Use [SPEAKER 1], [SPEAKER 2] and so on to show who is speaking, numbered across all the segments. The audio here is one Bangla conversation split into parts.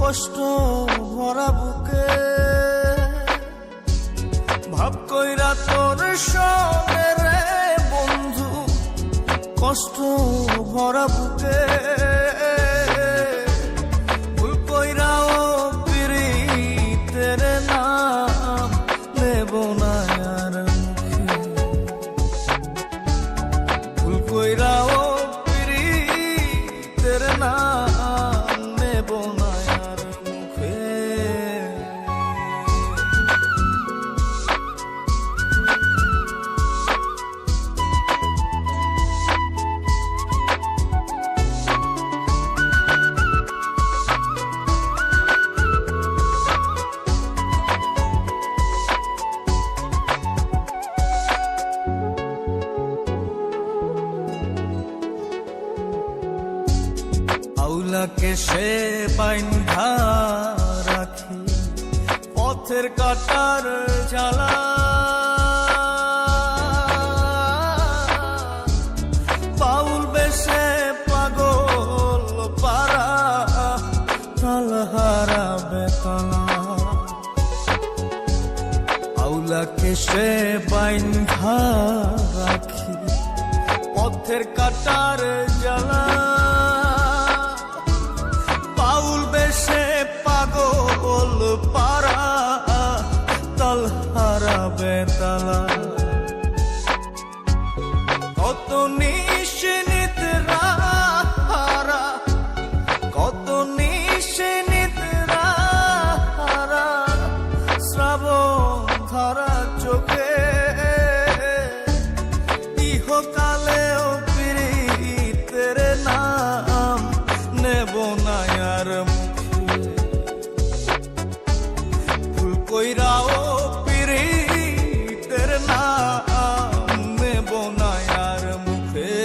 [SPEAKER 1] কষ্ট ভরা বুকে ভাব কইরা তোর সঙ্গে রে বন্ধু, কষ্ট ভরা বুকে ভুল কইরাও পিরিতের নাম নেব না আর মুখে, ভুল কইরাও পিরিতের নাম নেব না আর মুখে। আউলাকে সে বাইন্ধা রাখি পথের কাটার জ্বালা, বাউল বেশে পাগল পারা তালহারা বেতলা। আউলাকে সে বাইন্ধা রাখি পথের কাটার জ্বালা, বাউল বেশে পাগল পারা তালহারা বেতালা। কত নিশিনিতরা হারা, কত নিশিনিতরা হারা শ্রাবণ ধারা চোখে, ইহকালেও পিরিতের নাম নেব না আর মুখে, ভুল কইরাও পিরিতের নাম নেব না আর মুখে।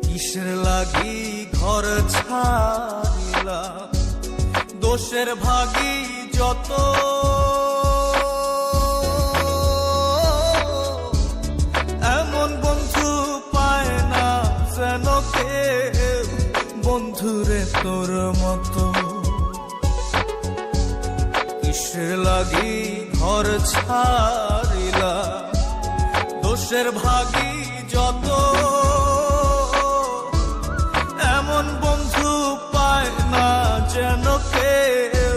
[SPEAKER 1] কিসের লাগি ঘর ছাড়িলাম, দোষের ভাগী যত, এমন বন্ধু পায় না যেন কেউ বন্ধুরে তোর মতো। কিসের লাগি ঘর ছাড়িলাম, দোষের ভাগী যত, এমন বন্ধু পায় না যেন কেউ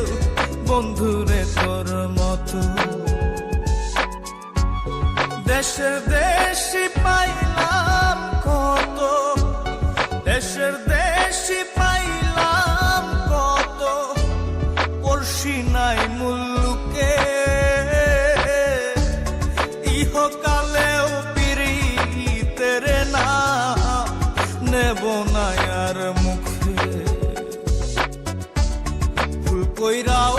[SPEAKER 1] বন্ধুরে তোর মতো। দেশের দেশি পাইলাম কত, দেশের দেশি পাইলাম কত, পড়শি নাই মুল্লুকে, ইহকালেও পিরিতের নাম নেব না আর মুখে, ভুল কইরাও